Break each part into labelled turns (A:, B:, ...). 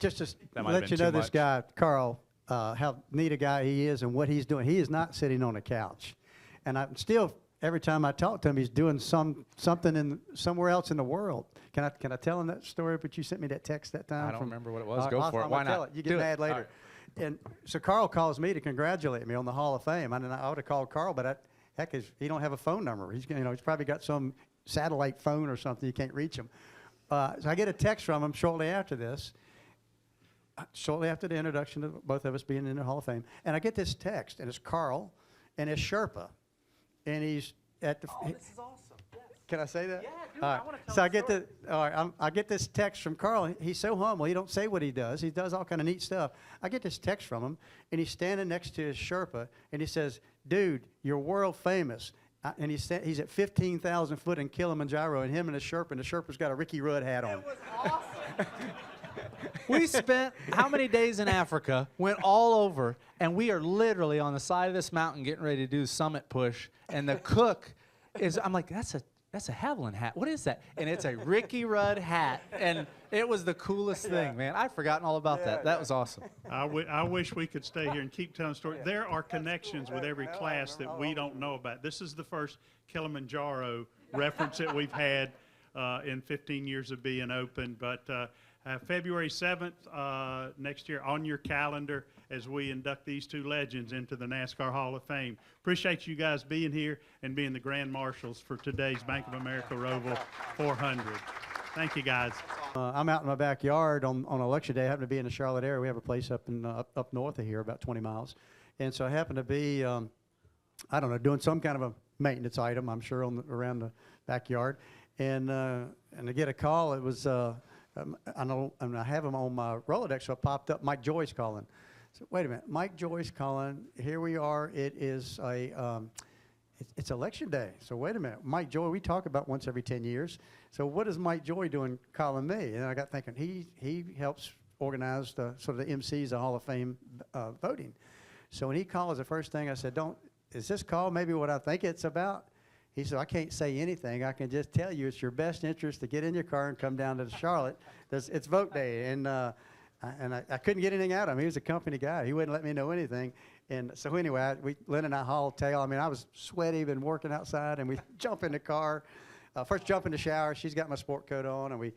A: just to
B: That might have
A: let
B: been
A: you know
B: too
A: this
B: much.
A: guy, Carl, how neat a guy he is and what he's doing. He is not sitting on a couch. And I'm still, every time I talk to him, he's doing something somewhere else in the world. Can I tell him that story? But you sent me that text that time.
B: I don't remember what it was.
A: Go
B: Go for it. Why
A: tell
B: not?
A: it. You get
B: Do it.
A: mad later.
B: All right.
A: And so Carl calls me to congratulate me on the Hall of Fame. I would have called Carl, but he don't have a phone number. He's probably got some satellite phone or something. You can't reach him. So I get a text from him shortly after this. Shortly after the introduction of both of us being in the Hall of Fame, and I get this text, and it's Carl, and it's Sherpa, and he's at the.
C: Oh, this is awesome. Yes.
A: Can I say that?
C: Yeah, dude,
A: All
C: I
A: right.
C: want to tell
A: So I get this text from Carl. He's so humble. He don't say what he does. He does all kind of neat stuff. I get this text from him, and he's standing next to his Sherpa, and he says, "Dude, you're world famous." And he's at 15,000 foot in Kilimanjaro, and him and the Sherpa's got a Ricky Rudd hat on.
C: It was awesome.
B: We spent how many days in Africa, went all over, and we are literally on the side of this mountain getting ready to do summit push, and the cook I'm like, that's a Haviland hat. What is that? And it's a Ricky Rudd hat, and it was the coolest thing, man. I'd forgotten all about that. That was awesome.
D: I wish we could stay here and keep telling stories. There are connections with every class that we don't know about. This is the first Kilimanjaro reference that we've had in 15 years of being open, but February 7th next year on your calendar as we induct these two legends into the NASCAR Hall of Fame. Appreciate you guys being here and being the Grand Marshals for today's Bank of America ROVAL 400. Thank you, guys.
A: I'm out in my backyard on election day. I happen to be in the Charlotte area. We have a place up north of here, about 20 miles. And so I happen to be, I don't know, doing some kind of a maintenance item, I'm sure, around the backyard. And to get a call, it was, I have him on my Rolodex, so it popped up, Mike Joyce calling. So wait a minute, Mike Joyce calling. Here we are. It is it's election day. So wait a minute, Mike Joy. We talk about once every 10 years. So what is Mike Joy doing calling me? And I got thinking he helps organize the MCs, the Hall of Fame voting. So when he calls, the first thing I said, is this call maybe what I think it's about? He said, I can't say anything. I can just tell you it's your best interest to get in your car and come down to Charlotte. It's vote day. And I couldn't get anything out of him. He was a company guy. He wouldn't let me know anything. And so anyway, Lynn and I hauled tail. I mean, I was sweaty, been working outside, and we jump in the car. First jump in the shower. She's got my sport coat on, and we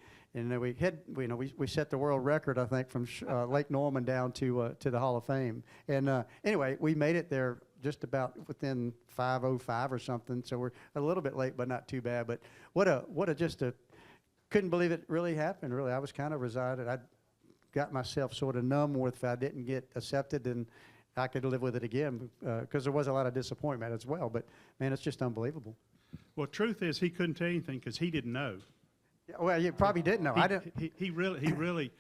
A: set the world record, I think, from Lake Norman down to the Hall of Fame. And anyway, we made it there just about within 5:05 or something. So we're a little bit late, but not too bad. But couldn't believe it really happened. Really, I was kind of resigned. I got myself sort of numb with if I didn't get accepted, and I could live with it again because there was a lot of disappointment as well. But man, it's just unbelievable.
D: Well, truth is, he couldn't tell you anything because he didn't know.
A: Yeah, well, you probably didn't know. I didn't.
D: He really,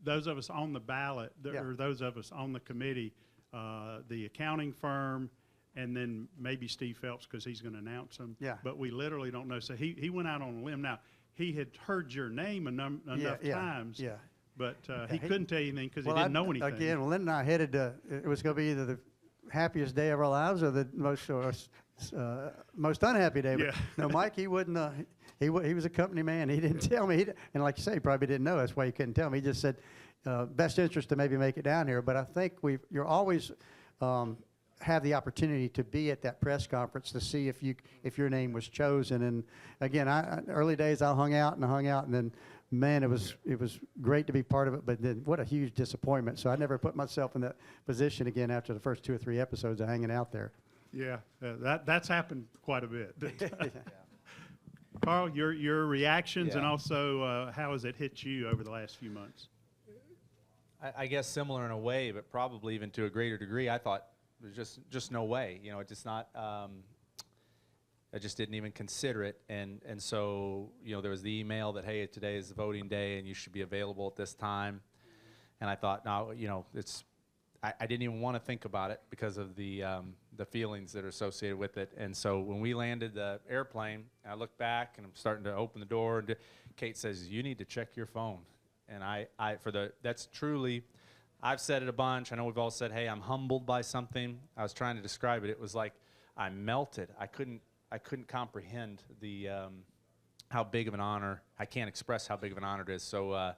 D: those of us on the ballot, or those of us on the committee, the accounting firm, and then maybe Steve Phelps because he's going to announce them.
A: Yeah.
D: But we literally don't know. So he went out on a limb. Now, he had heard your name enough times.
A: Yeah.
D: But he couldn't tell you anything because he
A: Well,
D: didn't know anything.
A: Again, Lynn and I headed to, it was going to be either the happiest day of our lives or the most unhappy day. But
D: Yeah.
A: no, Mike, he wouldn't, he was a company man. He didn't tell me. And like you say, he probably didn't know. That's why he couldn't tell me. He just said, best interest to maybe make it down here. But I think you're always have the opportunity to be at that press conference to see if your name was chosen. And again, early days I hung out, and then man, it was great to be part of it, but then what a huge disappointment. So I never put myself in that position again after the first 2 or 3 episodes of hanging out there.
D: Yeah, that's happened quite a bit. Carl, your reactions and also how has it hit you over the last few months?
B: I guess similar in a way, but probably even to a greater degree. I thought there's just no way. You know, it's just not. I just didn't even consider it, and so there was the email that hey, today is the voting day and you should be available at this time, and I thought no, it's I didn't even want to think about it because of the feelings that are associated with it. And so when we landed the airplane, I looked back and I'm starting to open the door, and Kate says you need to check your phone, and that's truly. I've said it a bunch. I know we've all said, hey, I'm humbled by something. I was trying to describe it. It was like I melted. I couldn't comprehend the how big of an honor. I can't express how big of an honor it is. So,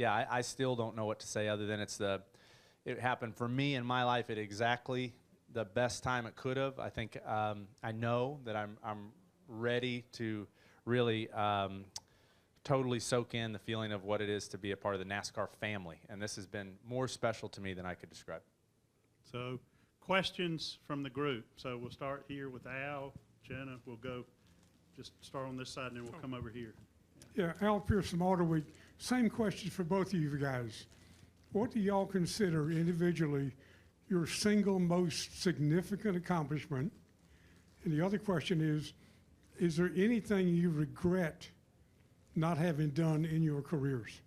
B: yeah, I still don't know what to say other than it happened for me in my life at exactly the best time it could have. I think I know that I'm ready to really totally soak in the feeling of what it is to be a part of the NASCAR family, and this has been more special to me than I could describe.
D: So, questions from the group. So we'll start here with Al, Jenna. We'll go, just start on this side, and then we'll come over here.
E: Yeah, Al Pierce from Auto Week. Same question for both of you guys. What do y'all consider individually your single most significant accomplishment? And the other question is there anything you regret not having done in your careers?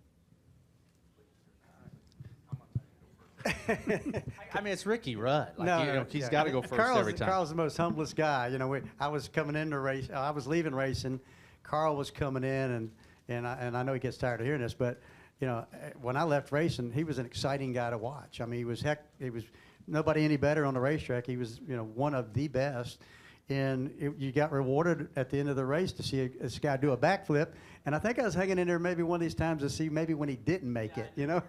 B: I mean, it's Ricky Rudd. Like,
A: No,
B: you know,
A: no,
B: he's
A: yeah.
B: got to go first
A: Carl's,
B: every time.
A: Carl's the most humblest guy. You know, I was coming into race. I was leaving racing. Carl was coming in, and I know he gets tired of hearing this, but you know, when I left racing, he was an exciting guy to watch. I mean, he was nobody any better on the racetrack. He was, you know, one of the best. And you got rewarded at the end of the race to see this guy do a backflip. And I think I was hanging in there maybe one of these times to see maybe when he didn't make it, you know,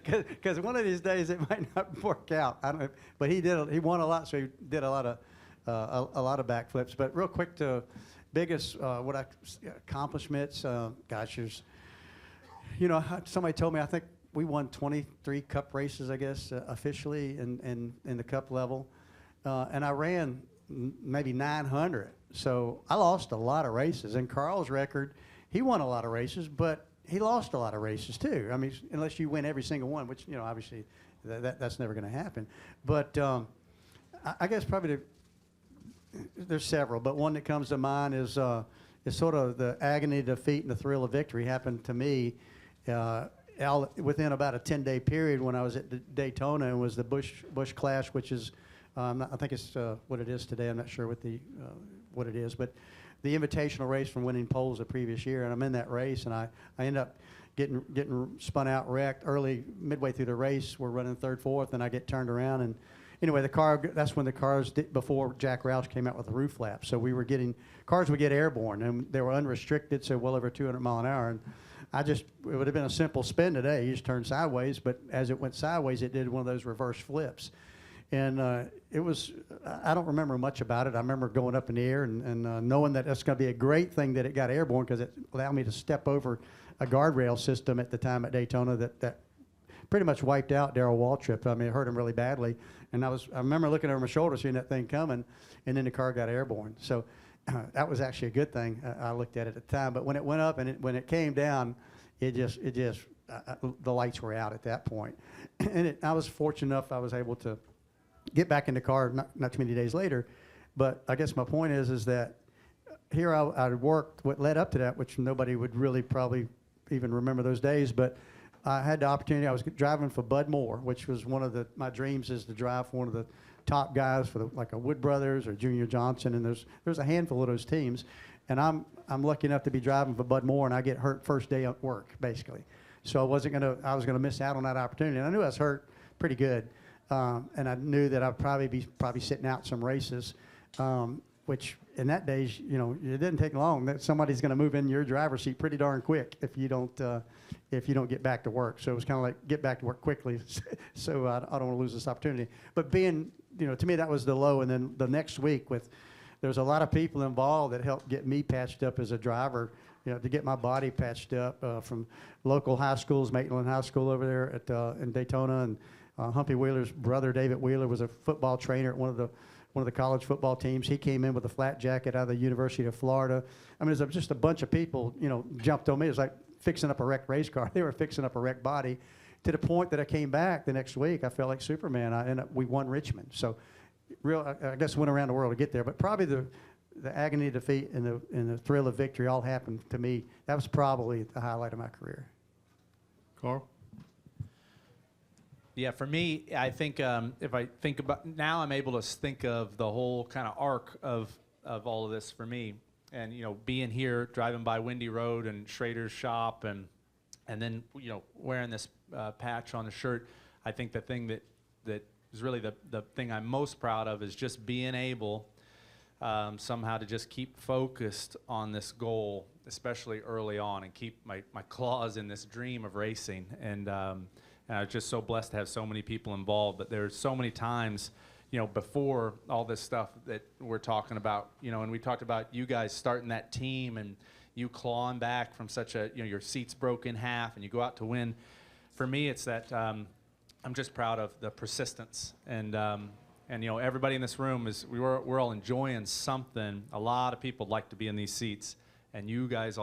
A: because one of these days it might not work out. I don't know, but he won a lot, so he did a lot of backflips. But real quick, to biggest accomplishments, gosh, there's, you know, somebody told me I think we won 23 Cup races, I guess, officially in the Cup level, and I ran maybe 900. So I lost a lot of races. And Carl's record, he won a lot of races, but he lost a lot of races too. I mean, unless you win every single one, which, you know, obviously that's never going to happen. But I guess probably there's several, but one that comes to mind is sort of the agony of defeat and the thrill of victory happened to me within about a 10-day period when I was at Daytona, and was the Busch Clash, which is I think it's what it is today. I'm not sure what it is, but the invitational race from winning poles the previous year. And I'm in that race, and I end up getting spun out, wrecked midway through the race. We're running third, fourth, and I get turned around. And anyway, that's when the cars before Jack Roush came out with the roof flaps. So cars would get airborne, and they were unrestricted, so well over 200 mile an hour. And it would have been a simple spin today. You just turned sideways, but as it went sideways, it did one of those reverse flips. And I don't remember much about it. I remember going up in the air and knowing that that's going to be a great thing that it got airborne, because it allowed me to step over a guardrail system at the time at Daytona that pretty much wiped out Darrell Waltrip. I mean, it hurt him really badly. And I remember looking over my shoulder, seeing that thing coming, and then the car got airborne. So that was actually a good thing. I looked at it at the time. But when it went up and when it came down, the lights were out at that point. And I was fortunate enough I was able to get back in the car not too many days later. But I guess my point is that here I worked what led up to that, which nobody would really probably even remember those days, but I had the opportunity. I was driving for Bud Moore, which was one of my dreams, is to drive for one of the top guys for like a Wood Brothers or Junior Johnson, and there's a handful of those teams. And I'm lucky enough to be driving for Bud Moore, and I get hurt first day at work, basically. So I was gonna miss out on that opportunity. And I knew I was hurt pretty good. And I knew that I'd probably be sitting out some races, which in that days, you know, it didn't take long. That somebody's going to move in your driver's seat pretty darn quick if you don't get back to work. So it was kind of like get back to work quickly, so I don't want to lose this opportunity. But to me that was the low. And then the next week there's a lot of people involved that helped get me patched up as a driver. You know, to get my body patched up from local high schools, Maitland High School over there in Daytona, and Humpy Wheeler's brother, David Wheeler, was a football trainer at one of the college football teams. He came in with a flat jacket out of the University of Florida. I mean, there's just a bunch of people, you know, jumped on me. It was like fixing up a wrecked race car. They were fixing up a wrecked body, to the point that I came back the next week. I felt like Superman. We won Richmond. So, I guess went around the world to get there. But probably the agony of defeat and the thrill of victory all happened to me. That was probably the highlight of my career.
D: Carl?
B: Yeah, for me, I think if I think about now, I'm able to think of the whole kind of arc of all of this for me, and you know, being here, driving by Windy Road and Schrader's shop, and then you know, wearing this patch on the shirt. I think the thing that is really the thing I'm most proud of is just being able somehow to just keep focused on this goal, especially early on, and keep my claws in this dream of racing. And I was just so blessed to have so many people involved. But there's so many times, before all this stuff that we're talking about, and we talked about you guys starting that team and you clawing back from such a, your seats broke in half and you go out to win. For me, it's that I'm just proud of the persistence. And everybody in this room we're all enjoying something. A lot of people like to be in these seats, and you guys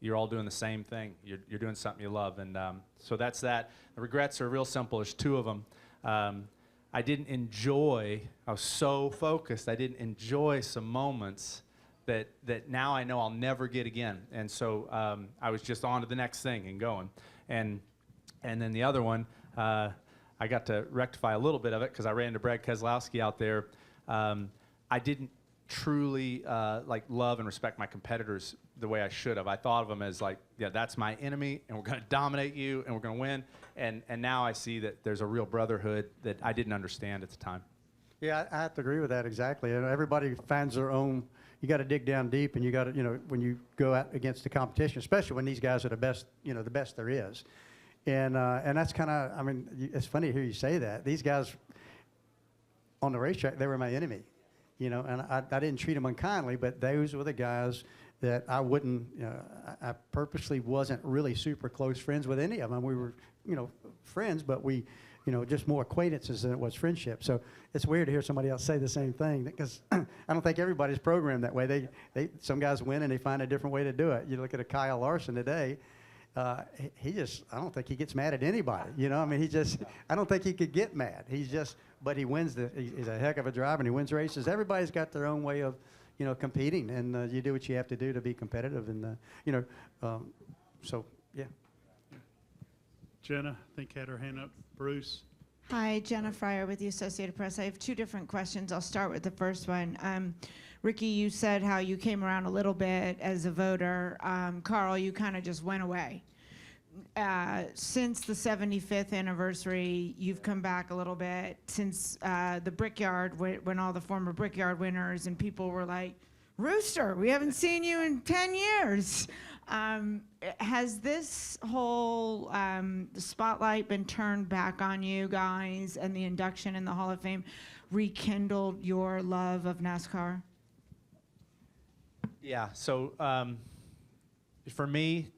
B: you're all doing the same thing. You're doing something you love, and so that's that. The regrets are real simple. There's two of them. I was so focused. I didn't enjoy some moments that now I know I'll never get again. And so I was just on to the next thing and going. And then the other one, I got to rectify a little bit of it because I ran into Brad Keselowski out there. I didn't truly love and respect my competitors the way I should have. I thought of them as that's my enemy, and we're going to dominate you, and we're going to win. And now I see that there's a real brotherhood that I didn't understand at the time.
A: Yeah, I have to agree with that exactly. And everybody finds their own. You got to dig down deep, and you got to, when you go out against the competition, especially when these guys are the best, the best there is. And that's kind of, it's funny to hear you say that. These guys on the racetrack, they were my enemy, and I didn't treat them unkindly, but those were the guys that I wouldn't, I purposely wasn't really super close friends with any of them. We were, friends, but we, just more acquaintances than it was friendship. So it's weird to hear somebody else say the same thing, because I don't think everybody's programmed that way. Some guys win and they find a different way to do it. You look at a Kyle Larson today. I don't think he gets mad at anybody. I don't think he could get mad. But he wins he's a heck of a driver, and he wins races. Everybody's got their own way of, competing, and you do what you have to do to be competitive, and, so, yeah.
D: Jenna, I think, had her hand up. Bruce?
F: Hi, Jenna Fryer with the Associated Press. I have two different questions. I'll start with the first one. Ricky, you said how you came around a little bit as a voter. Carl, you kind of just went away. Since the 75th anniversary, you've come back a little bit. Since the Brickyard, when all the former Brickyard winners and people were like, Rooster, we haven't seen you in 10 years. Has this whole spotlight been turned back on you guys, and the induction in the Hall of Fame rekindled your love of NASCAR?
B: Yeah, so for me,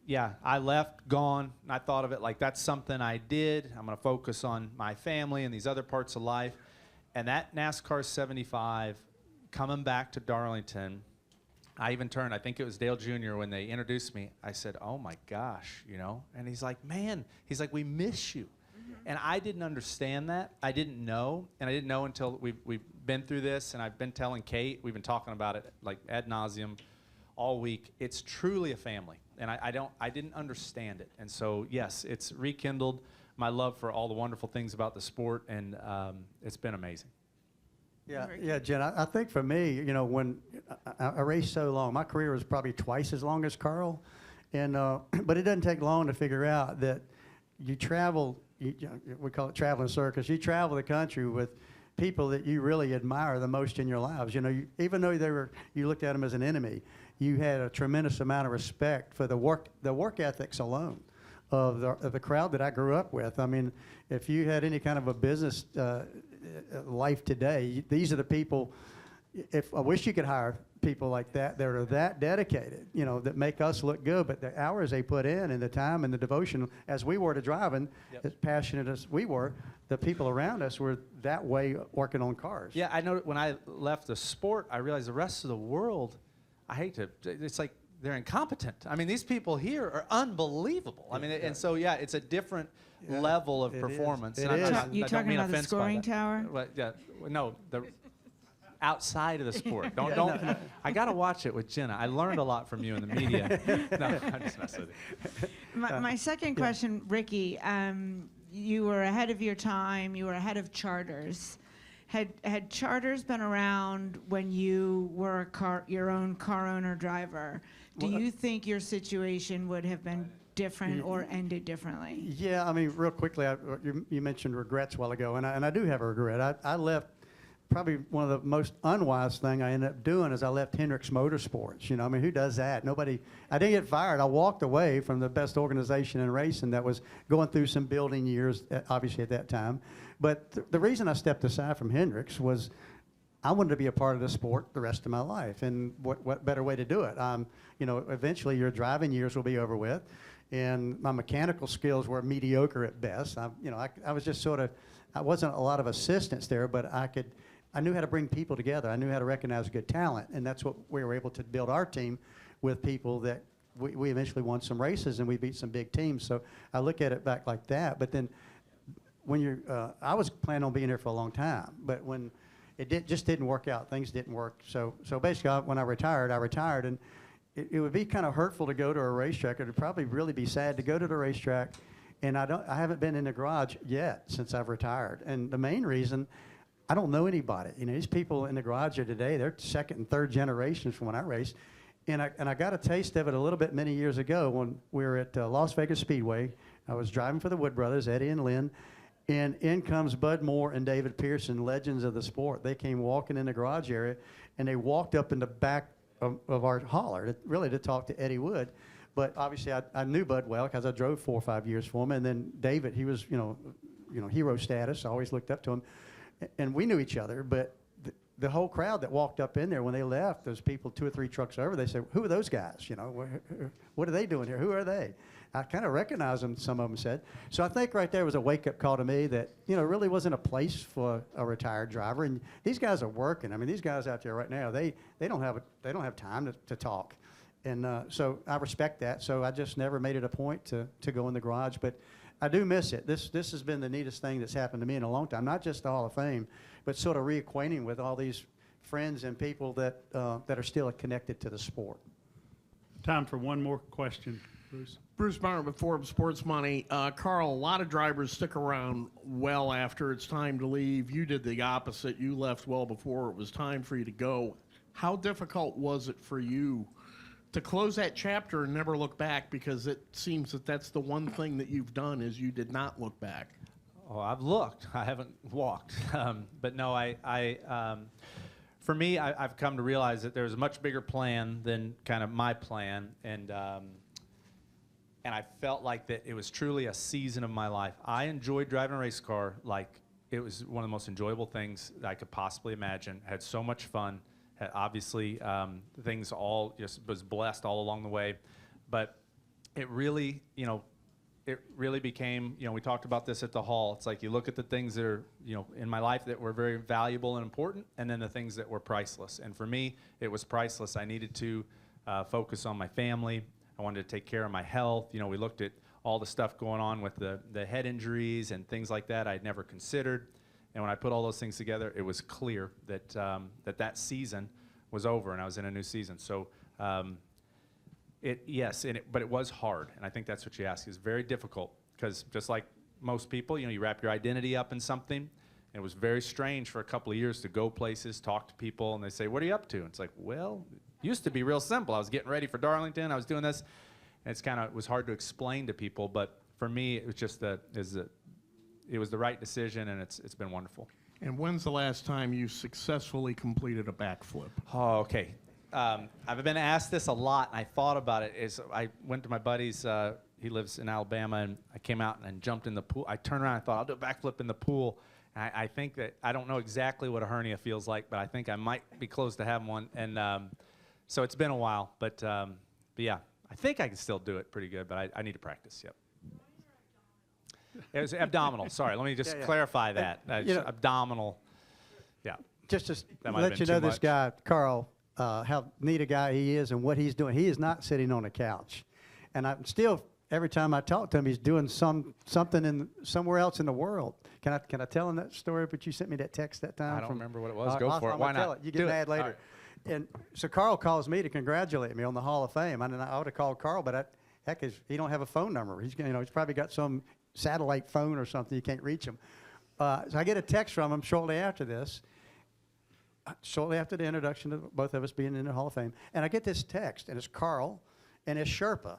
B: I left, gone, and I thought of it like that's something I did. I'm going to focus on my family and these other parts of life. And that NASCAR 75, coming back to Darlington, I even turned, I think it was Dale Jr. when they introduced me, I said, oh my gosh, and he's like, man, we miss you. Mm-hmm. And I didn't understand that. I didn't know, and I didn't know until we've been through this, and I've been telling Kate, we've been talking about it like ad nauseum all week. It's truly a family, and I didn't understand it. And so, yes, it's rekindled my love for all the wonderful things about the sport, and it's been amazing.
A: Yeah, Jen, I think for me, when I raced so long, my career was probably twice as long as Carl, and but it doesn't take long to figure out that you travel, we call it traveling circus, you travel the country with people that you really admire the most in your lives. Even though you looked at them as an enemy, you had a tremendous amount of respect for the work ethics alone of the crowd that I grew up with. If you had any kind of a business life today, these are the people. I wish you could hire people like that are that dedicated, that make us look good. But the hours they put in, and the time and the devotion, as we were to driving, as passionate as we were, the people around us were that way working on cars.
B: Yeah, I know when I left the sport, I realized the rest of the world, it's like they're incompetent. These people here are unbelievable. And so, it's a different level of performance.
A: It
B: And
A: is.
B: I
F: You
B: don't
F: talking
B: mean
F: about the
B: offense by
F: scoring
B: that.
F: tower?
B: No, the outside of the sport. Don't. I got to watch it with Jenna. I learned a lot from you in the media. No, I'm just messing with you.
F: My second question, Ricky, you were ahead of your time. You were ahead of charters. Had charters been around when you were your own car owner driver, do you think your situation would have been different or ended differently?
A: Yeah, real quickly, you mentioned regrets a while ago, and I do have a regret. I left probably one of the most unwise thing I ended up doing is I left Hendricks Motorsports. You know, I mean, who does that? Nobody. I didn't get fired. I walked away from the best organization in racing that was going through some building years, obviously at that time. But the reason I stepped aside from Hendricks was I wanted to be a part of the sport the rest of my life, and what better way to do it? You know, eventually your driving years will be over with, and my mechanical skills were mediocre at best. I was just sort of, I wasn't a lot of assistance there, but I knew how to bring people together. I knew how to recognize good talent, and that's what we were able to build our team with people that we eventually won some races and we beat some big teams. So I look at it back like that. But then when I was planning on being here for a long time, but when it just didn't work out, things didn't work. So basically, when I retired, and it would be kind of hurtful to go to a racetrack. It would probably really be sad to go to the racetrack, and I haven't been in the garage yet since I've retired. And the main reason, I don't know anybody. You know, these people in the garage here today, they're second and third generations from when I raced. And I got a taste of it a little bit many years ago when we were at Las Vegas Speedway. I was driving for the Wood Brothers, Eddie and Lynn, and in comes Bud Moore and David Pearson, legends of the sport. They came walking in the garage area, and they walked up in the back of our hauler, really to talk to Eddie Wood. But obviously, I knew Bud well because I drove 4 or 5 years for him. And then David, he was, you know, hero status. I always looked up to him. And we knew each other, but the whole crowd that walked up in there, when they left, those people 2 or 3 trucks over, they said, "Who are those guys? You know, what are they doing here? Who are they?" I kind of recognized them, some of them said. So I think right there was a wake-up call to me that, you know, really wasn't a place for a retired driver. And these guys are working. I mean, these guys out there right now, they don't have time to talk. And so I respect that. So I just never made it a point to go in the garage. But I do miss it. This has been the neatest thing that's happened to me in a long time. Not just the Hall of Fame, but sort of reacquainting with all these friends and people that are still connected to the sport.
D: Time for one more question, Bruce.
G: Bruce Meyer with Forbes Sports Money. Carl, a lot of drivers stick around well after it's time to leave. You did the opposite. You left well before it was time for you to go. How difficult was it for you to close that chapter and never look back? Because it seems that that's the one thing that you've done is you did not look back.
B: Oh, I've looked. I haven't walked. But no, for me, I've come to realize that there's a much bigger plan than kind of my plan, and I felt like that it was truly a season of my life. I enjoyed driving a race car like it was one of the most enjoyable things that I could possibly imagine. Had so much fun. Had obviously, things all just was blessed all along the way, but it really, you know, it really became, you know, we talked about this at the hall. It's like you look at the things that are, you know, in my life that were very valuable and important, and then the things that were priceless. And for me, it was priceless. I needed to focus on my family. I wanted to take care of my health. You know, we looked at all the stuff going on with the head injuries and things like that I'd never considered. And when I put all those things together, it was clear that that season was over and I was in a new season. So but it was hard, and I think that's what you ask. It's very difficult because just like most people, you know, you wrap your identity up in something. And it was very strange for a couple of years to go places, talk to people, and they say, "What are you up to?" And it's like, well, it used to be real simple. I was getting ready for Darlington. I was doing this, and it was hard to explain to people. But for me, it was just it was the right decision, and it's been wonderful.
G: And when's the last time you successfully completed a backflip?
B: Oh, okay. I've been asked this a lot, and I thought about it. I went to my buddy's, he lives in Alabama, and I came out and jumped in the pool. I turned around and thought, I'll do a backflip in the pool. And I think that, I don't know exactly what a hernia feels like, but I think I might be close to having one. And so it's been a while, but yeah, I think I can still do it pretty good, but I need to practice, yep. It was abdominal. Sorry, let me just clarify that. Abdominal, yeah.
A: Just to
B: That might have
A: let
B: been
A: you know
B: too
A: this
B: much.
A: guy, Carl, how neat a guy he is and what he's doing. He is not sitting on a couch. And I'm still, every time I talk to him, he's doing something somewhere else in the world. Can I tell him that story? But you sent me that text that time.
B: I don't remember what it was. Go for it.
A: I'm
B: Why
A: gonna tell
B: not?
A: it. You get
B: Do it.
A: mad later.
B: All right.
A: And so Carl calls me to congratulate me on the Hall of Fame. I would have called Carl, but he don't have a phone number. He's probably got some satellite phone or something. You can't reach him. So I get a text from him shortly after this. Shortly after the introduction of both of us being in the Hall of Fame. And I get this text, and it's Carl and it's Sherpa.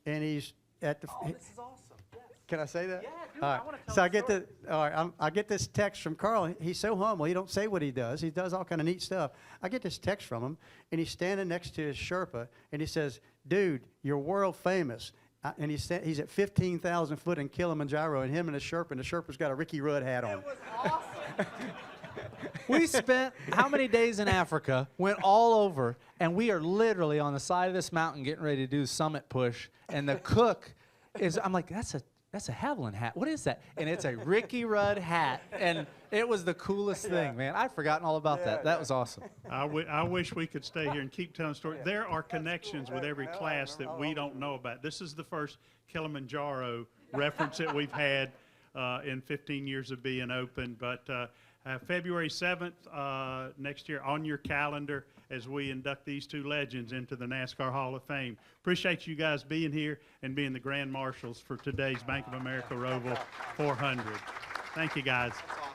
A: And he's at the...
C: Oh, this is awesome. Yes.
A: Can I say that?
C: Yeah, dude,
A: All
C: I
A: right.
C: wanna tell
A: So
C: the
A: I get
C: story.
A: all right. I get this text from Carl. He's so humble. He don't say what he does. He does all kind of neat stuff. I get this text from him, and he's standing next to his Sherpa, and he says, "Dude, you're world famous." And he's at 15,000 foot in Kilimanjaro, and him and the Sherpa's got a Ricky Rudd hat on.
C: It was awesome.
B: We spent how many days in Africa, went all over, and we are literally on the side of this mountain getting ready to do the summit push. And the cook I'm like, that's a Haviland hat. What is that? And it's a Ricky Rudd hat. And it was the coolest thing, man. I'd forgotten all about that. That was awesome.
D: I wish we could stay here and keep telling stories. There are connections with every class that we don't know about. This is the first Kilimanjaro reference that we've had in 15 years of being open. But February 7th next year on your calendar as we induct these two legends into the NASCAR Hall of Fame. Appreciate you guys being here and being the Grand Marshals for today's Bank of America ROVAL 400. Thank you, guys.